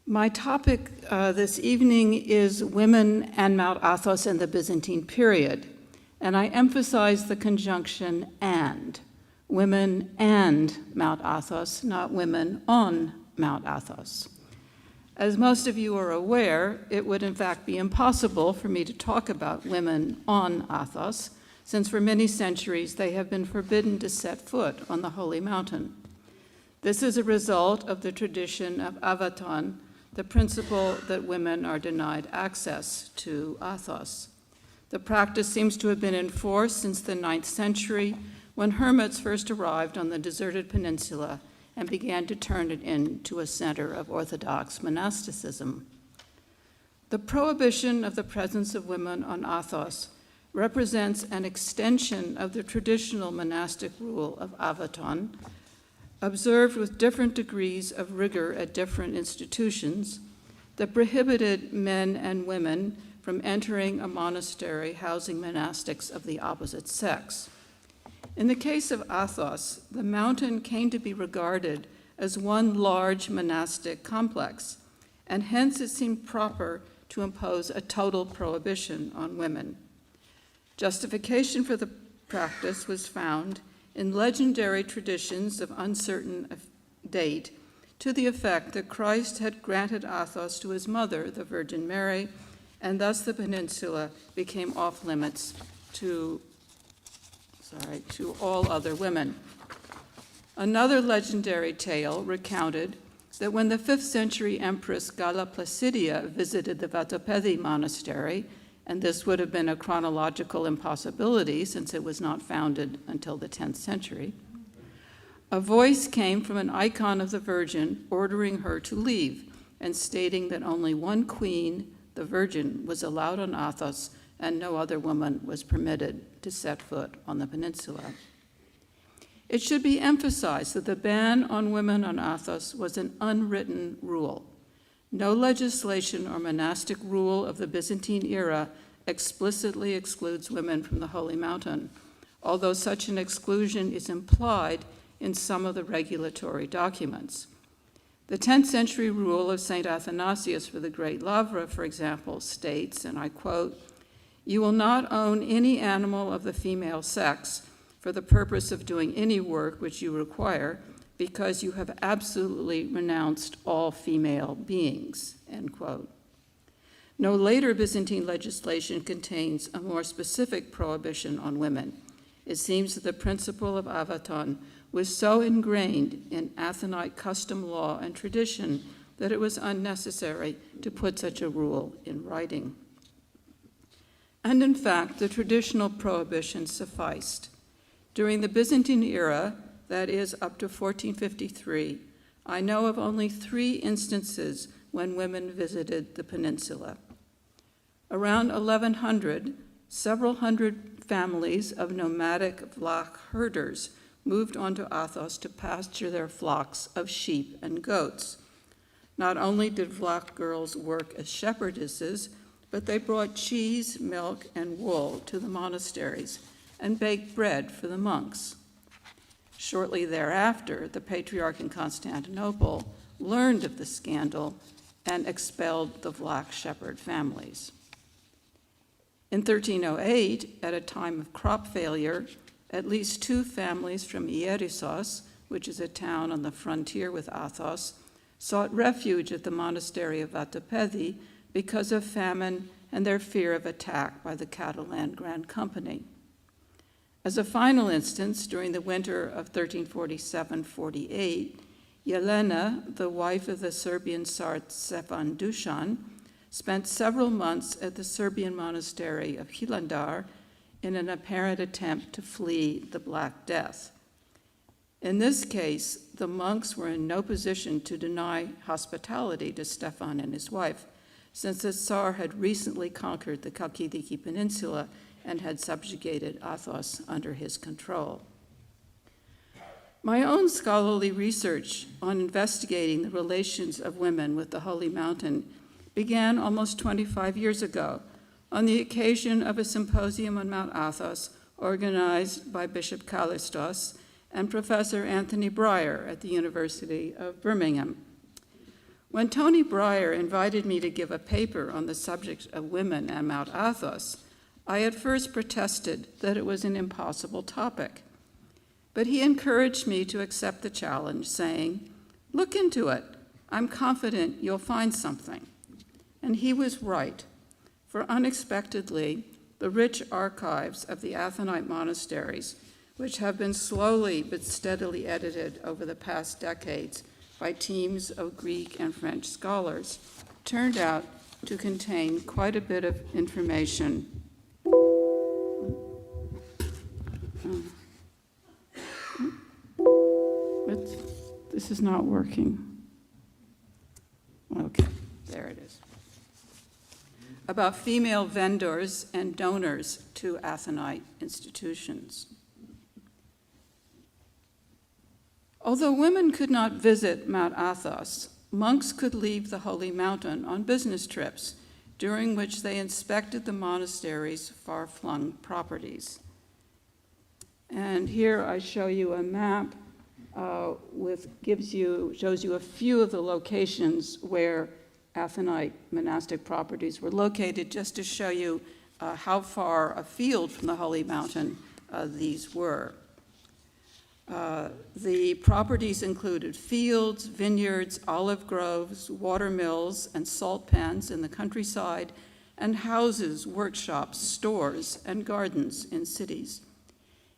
My topic this evening is women and Mount Athos in the Byzantine period, and I emphasize the conjunction and, women and Mount Athos, not women on Mount Athos. As most of you are aware, it would in fact be impossible for me to talk about women on Athos, since for many centuries they have been forbidden to set foot on the holy mountain. This is a result of the tradition of Avaton, the principle that women are denied access to Athos. The practice seems to have been in force since the 9th century, when hermits first arrived on the deserted peninsula and began to turn it into a center of Orthodox monasticism. The prohibition of the presence of women on Athos represents an extension of the traditional monastic rule of Avaton, observed with different degrees of rigor at different institutions, that prohibited men and women from entering a monastery housing monastics of the opposite sex. In the case of Athos, the mountain came to be regarded as one large monastic complex, and hence it seemed proper to impose a total prohibition on women. Justification for the practice was found in legendary traditions of uncertain date, to the effect that Christ had granted Athos to his mother, the Virgin Mary, and thus the peninsula became off limits to all other women. Another legendary tale recounted that when the 5th century Empress Galla Placidia visited the Vatopedi monastery, and this would have been a chronological impossibility since it was not founded until the 10th century, a voice came from an icon of the Virgin ordering her to leave and stating that only one queen, the Virgin, was allowed on Athos and no other woman was permitted to set foot on the peninsula. It should be emphasized that the ban on women on Athos was an unwritten rule. No legislation or monastic rule of the Byzantine era explicitly excludes women from the Holy Mountain, although such an exclusion is implied in some of the regulatory documents. The 10th century rule of St. Athanasius for the Great Lavra, for example, states, and I quote, "You will not own any animal of the female sex for the purpose of doing any work which you require, because you have absolutely renounced all female beings," end quote. No later Byzantine legislation contains a more specific prohibition on women. It seems that the principle of Avaton was so ingrained in Athenite custom law and tradition that it was unnecessary to put such a rule in writing. And in fact, the traditional prohibition sufficed. During the Byzantine era, that is up to 1453, I know of only 3 instances when women visited the peninsula. Around 1100, several hundred families of nomadic Vlach herders moved onto Athos to pasture their flocks of sheep and goats. Not only did Vlach girls work as shepherdesses, but they brought cheese, milk, and wool to the monasteries and baked bread for the monks. Shortly thereafter, the Patriarch in Constantinople learned of the scandal and expelled the Vlach shepherd families. In 1308, at a time of crop failure, at least 2 families from Ierissos, which is a town on the frontier with Athos, sought refuge at the monastery of Vatopedi because of famine and their fear of attack by the Catalan Grand Company. As a final instance, during the winter of 1347-48, Jelena, the wife of the Serbian Tsar Stefan Dusan, spent several months at the Serbian monastery of Hilandar in an apparent attempt to flee the Black Death. In this case, the monks were in no position to deny hospitality to Stefan and his wife, since the Tsar had recently conquered the Chalkidiki Peninsula and had subjugated Athos under his control. My own scholarly research on investigating the relations of women with the Holy Mountain began almost 25 years ago on the occasion of a symposium on Mount Athos organized by Bishop Kallistos and Professor Anthony Breyer at the University of Birmingham. When Tony Breyer invited me to give a paper on the subject of women at Mount Athos, I at first protested that it was an impossible topic. But he encouraged me to accept the challenge, saying, "Look into it. I'm confident you'll find something." And he was right, for unexpectedly, the rich archives of the Athonite monasteries, which have been slowly but steadily edited over the past decades by teams of Greek and French scholars, turned out to contain quite a bit of information. This is not working. Okay, there it is. About female vendors and donors to Athonite institutions. Although women could not visit Mount Athos, monks could leave the holy mountain on business trips, during which they inspected the monastery's far-flung properties. And here I show you a map shows you a few of the locations where Athonite monastic properties were located, just to show you how far afield from the holy mountain these were. The properties included fields, vineyards, olive groves, water mills, and salt pans in the countryside, and houses, workshops, stores, and gardens in cities.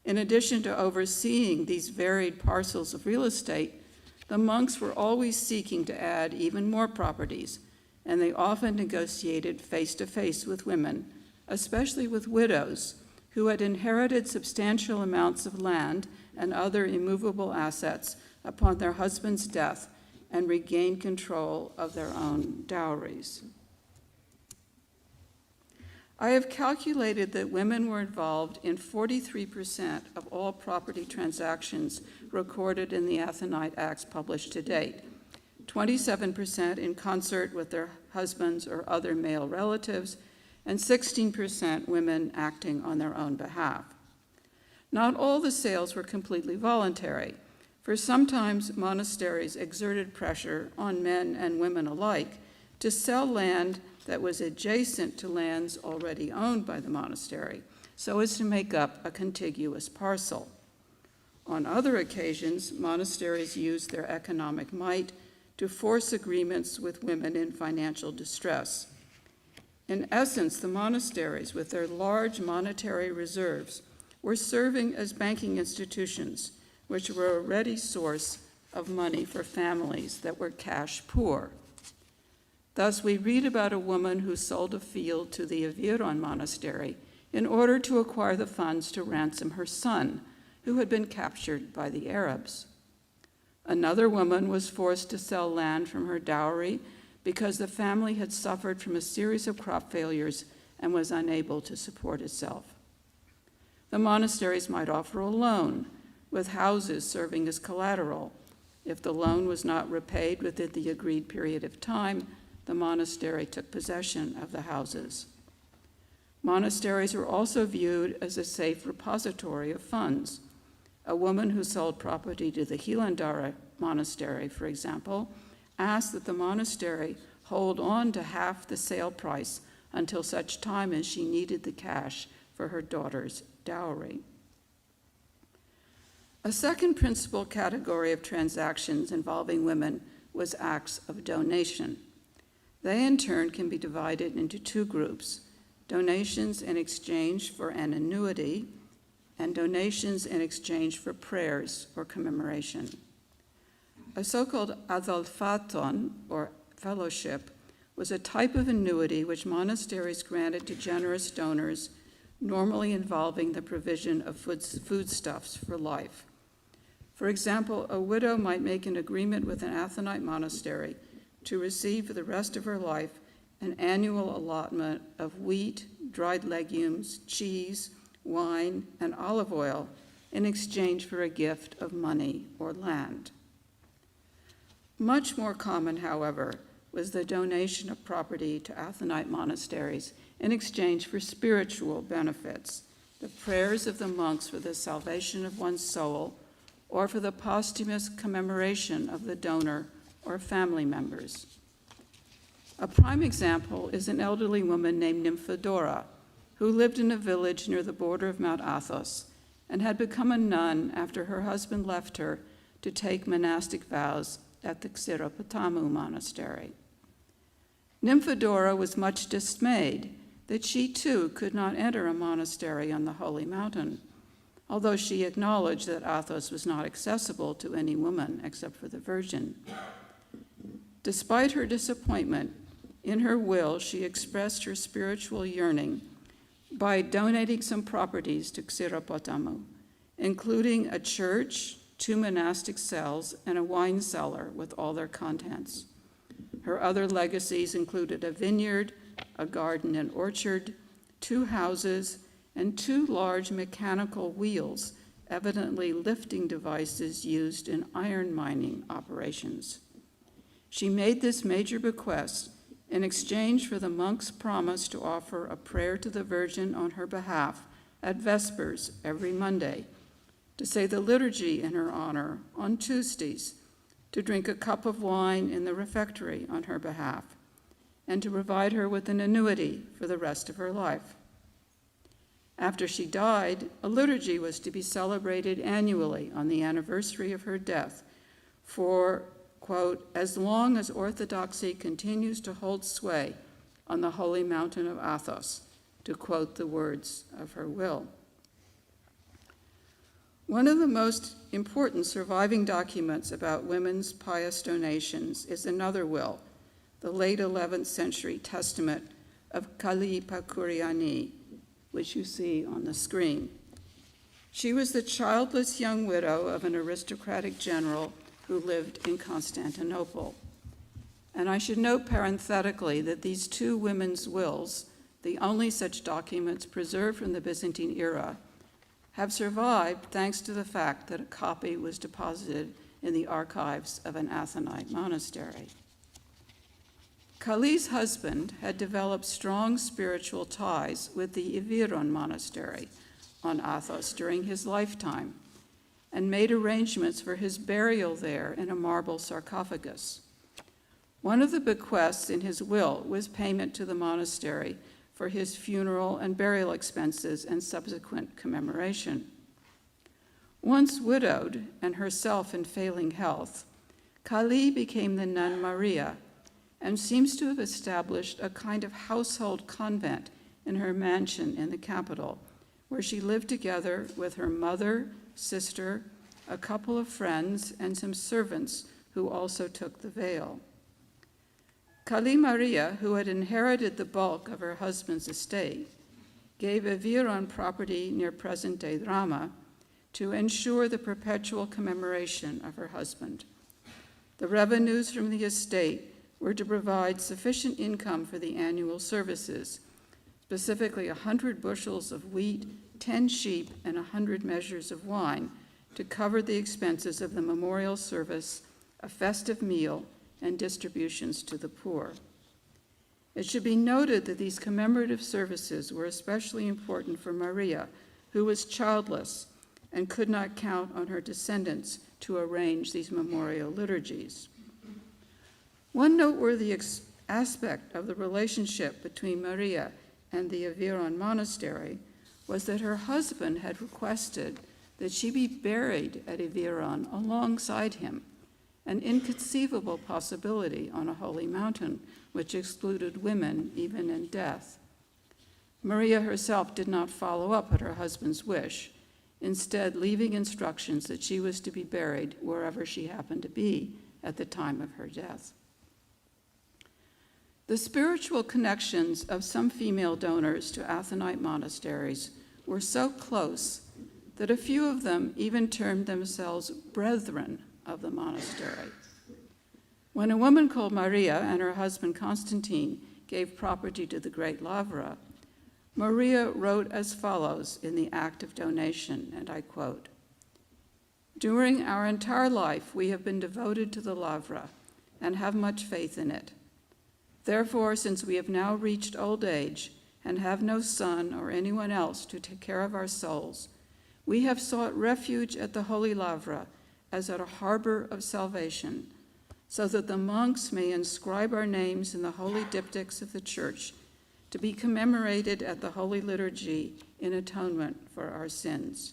In addition to overseeing these varied parcels of real estate, the monks were always seeking to add even more properties, and they often negotiated face-to-face with women, especially with widows who had inherited substantial amounts of land and other immovable assets upon their husband's death and regained control of their own dowries. I have calculated that women were involved in 43% of all property transactions recorded in the Athonite Acts published to date, 27% in concert with their husbands or other male relatives, and 16% women acting on their own behalf. Not all the sales were completely voluntary, for sometimes monasteries exerted pressure on men and women alike to sell land that was adjacent to lands already owned by the monastery, so as to make up a contiguous parcel. On other occasions, monasteries used their economic might to force agreements with women in financial distress. In essence, the monasteries, with their large monetary reserves, were serving as banking institutions, which were a ready source of money for families that were cash poor. Thus, we read about a woman who sold a field to the Aviron monastery in order to acquire the funds to ransom her son, who had been captured by the Arabs. Another woman was forced to sell land from her dowry because the family had suffered from a series of crop failures and was unable to support itself. The monasteries might offer a loan, with houses serving as collateral. If the loan was not repaid within the agreed period of time, the monastery took possession of the houses. Monasteries were also viewed as a safe repository of funds. A woman who sold property to the Hilandara monastery, for example, asked that the monastery hold on to half the sale price until such time as she needed the cash for her daughter's dowry. A second principal category of transactions involving women was acts of donation. They, in turn, can be divided into two groups: donations in exchange for an annuity and donations in exchange for prayers or commemoration. A so-called adolphaton, or fellowship, was a type of annuity which monasteries granted to generous donors, normally involving the provision of foodstuffs for life. For example, a widow might make an agreement with an Athonite monastery to receive for the rest of her life an annual allotment of wheat, dried legumes, cheese, wine, and olive oil in exchange for a gift of money or land. Much more common, however, was the donation of property to Athonite monasteries in exchange for spiritual benefits, the prayers of the monks for the salvation of one's soul, or for the posthumous commemoration of the donor or family members. A prime example is an elderly woman named Nymphadora, who lived in a village near the border of Mount Athos and had become a nun after her husband left her to take monastic vows at the Xiropotamu monastery. Nymphadora was much dismayed that she too could not enter a monastery on the holy mountain, although she acknowledged that Athos was not accessible to any woman except for the Virgin. Despite her disappointment, in her will she expressed her spiritual yearning by donating some properties to Xiropotamu, including a church, 2 monastic cells, and a wine cellar with all their contents. Her other legacies included a vineyard, a garden and orchard, 2 houses, and 2 large mechanical wheels, evidently lifting devices used in iron mining operations. She made this major bequest in exchange for the monk's promise to offer a prayer to the Virgin on her behalf at Vespers every Monday, to say the liturgy in her honor on Tuesdays, to drink a cup of wine in the refectory on her behalf, and to provide her with an annuity for the rest of her life. After she died, a liturgy was to be celebrated annually on the anniversary of her death for, quote, as long as orthodoxy continues to hold sway on the holy mountain of Athos, to quote the words of her will. One of the most important surviving documents about women's pious donations is another will, the late 11th century testament of Kali Pakuriani, which you see on the screen. She was the childless young widow of an aristocratic general who lived in Constantinople. And I should note parenthetically that these 2 women's wills, the only such documents preserved from the Byzantine era, have survived thanks to the fact that a copy was deposited in the archives of an Athonite monastery. Kali's husband had developed strong spiritual ties with the Iviron monastery on Athos during his lifetime and made arrangements for his burial there in a marble sarcophagus. One of the bequests in his will was payment to the monastery for his funeral and burial expenses and subsequent commemoration. Once widowed and herself in failing health, Kali became the nun Maria and seems to have established a kind of household convent in her mansion in the capital, where she lived together with her mother, sister, a couple of friends, and some servants who also took the veil. Kali Maria, who had inherited the bulk of her husband's estate, gave Iviron property near present-day Drama to ensure the perpetual commemoration of her husband. The revenues from the estate were to provide sufficient income for the annual services, specifically 100 bushels of wheat, 10 sheep, and 100 measures of wine to cover the expenses of the memorial service, a festive meal, and distributions to the poor. It should be noted that these commemorative services were especially important for Maria, who was childless and could not count on her descendants to arrange these memorial liturgies. One noteworthy aspect of the relationship between Maria and the Iviron monastery was that her husband had requested that she be buried at Iviron alongside him, an inconceivable possibility on a holy mountain, which excluded women even in death. Maria herself did not follow up at her husband's wish, instead leaving instructions that she was to be buried wherever she happened to be at the time of her death. The spiritual connections of some female donors to Athonite monasteries were so close that a few of them even termed themselves brethren of the monastery. When a woman called Maria and her husband Constantine gave property to the Great Lavra, Maria wrote as follows in the act of donation, and I quote, "During our entire life we have been devoted to the Lavra and have much faith in it. Therefore, since we have now reached old age and have no son or anyone else to take care of our souls, we have sought refuge at the Holy Lavra as at a harbor of salvation, so that the monks may inscribe our names in the holy diptychs of the Church, to be commemorated at the Holy Liturgy in atonement for our sins.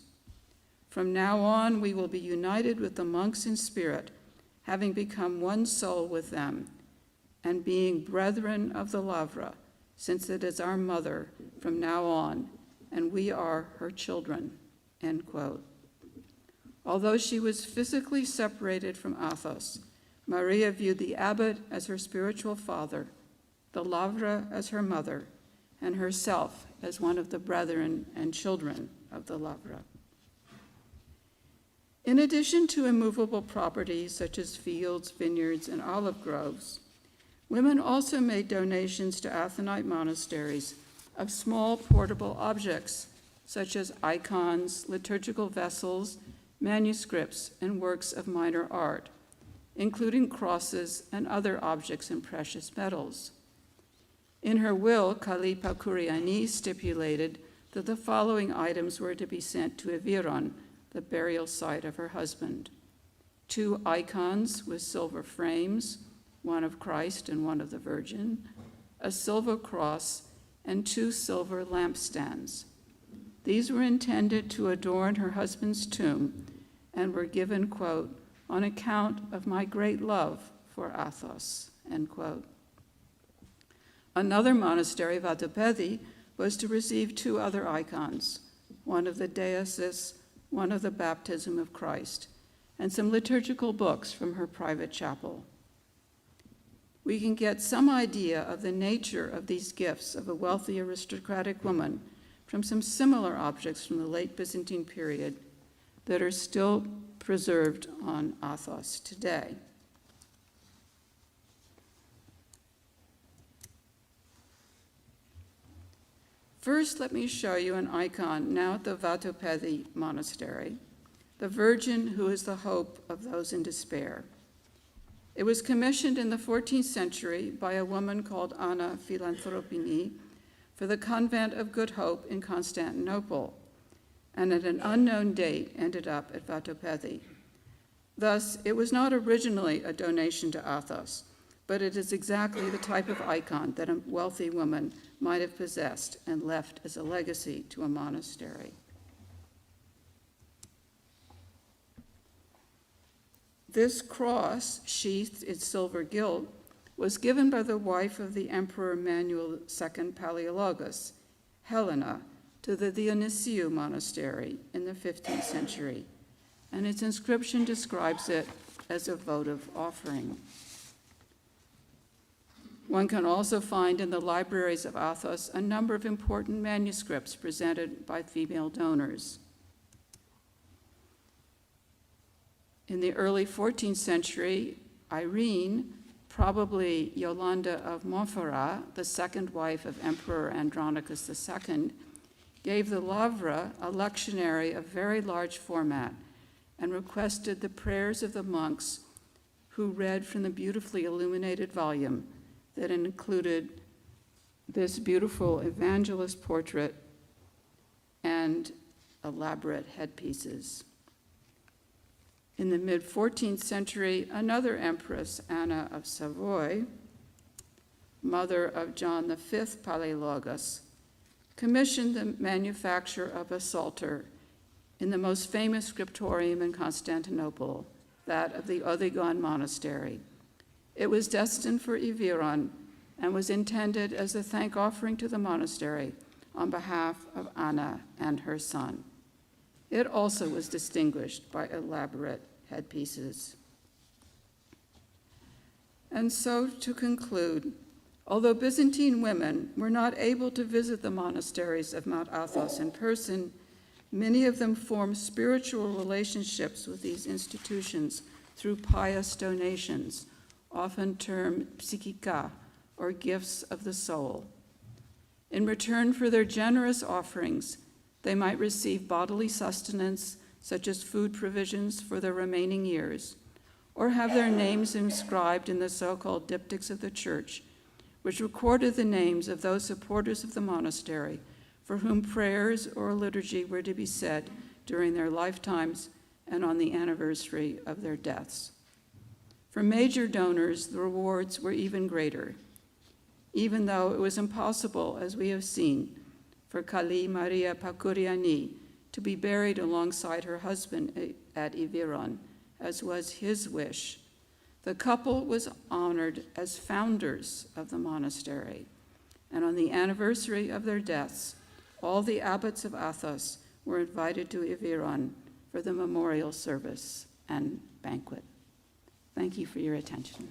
From now on, we will be united with the monks in spirit, having become one soul with them, and being brethren of the Lavra, since it is our mother from now on, and we are her children." End quote. Although she was physically separated from Athos, Maria viewed the abbot as her spiritual father, the Lavra as her mother, and herself as one of the brethren and children of the Lavra. In addition to immovable property such as fields, vineyards, and olive groves, women also made donations to Athonite monasteries of small portable objects such as icons, liturgical vessels, manuscripts, and works of minor art, including crosses and other objects and precious metals. In her will, Kalipa Kuriani stipulated that the following items were to be sent to Eviron, the burial site of her husband: 2 icons with silver frames, one of Christ and one of the Virgin, a silver cross, and 2 silver lampstands. These were intended to adorn her husband's tomb and were given, quote, "on account of my great love for Athos," end quote. Another monastery, Vatopedi, was to receive 2 other icons, one of the Deasis, one of the Baptism of Christ, and some liturgical books from her private chapel. We can get some idea of the nature of these gifts of a wealthy aristocratic woman from some similar objects from the late Byzantine period that are still preserved on Athos today. First, let me show you an icon now at the Vatopedi Monastery, the Virgin who is the hope of those in despair. It was commissioned in the 14th century by a woman called Anna Philanthropini for the Convent of Good Hope in Constantinople, and at an unknown date ended up at Vatopedi. Thus, it was not originally a donation to Athos, but it is exactly the type of icon that a wealthy woman might have possessed and left as a legacy to a monastery. This cross, sheathed in silver gilt, was given by the wife of the Emperor Manuel II Palaiologos, Helena, to the Dionysiou monastery in the 15th century, and its inscription describes it as a votive offering. One can also find in the libraries of Athos a number of important manuscripts presented by female donors. In the early 14th century, Irene, probably Yolande of Montferrat, the second wife of Emperor Andronicus II, gave the Lavra a lectionary of very large format and requested the prayers of the monks who read from the beautifully illuminated volume that included this beautiful evangelist portrait and elaborate headpieces. In the mid-14th century, another empress, Anna of Savoy, mother of John V Palaiologos, commissioned the manufacture of a psalter in the most famous scriptorium in Constantinople, that of the Odigon Monastery. It was destined for Eviron and was intended as a thank offering to the monastery on behalf of Anna and her son. It also was distinguished by elaborate headpieces. And so, to conclude, although Byzantine women were not able to visit the monasteries of Mount Athos in person, many of them formed spiritual relationships with these institutions through pious donations, often termed psychika, or gifts of the soul. In return for their generous offerings, they might receive bodily sustenance, such as food provisions for their remaining years, or have their names inscribed in the so-called diptychs of the Church, which recorded the names of those supporters of the monastery for whom prayers or liturgy were to be said during their lifetimes and on the anniversary of their deaths. For major donors, the rewards were even greater, even though it was impossible, as we have seen, for Kali Maria Pakuriani to be buried alongside her husband at Iviron, as was his wish. The couple was honored as founders of the monastery, and on the anniversary of their deaths, all the abbots of Athos were invited to Iviron for the memorial service and banquet. Thank you for your attention.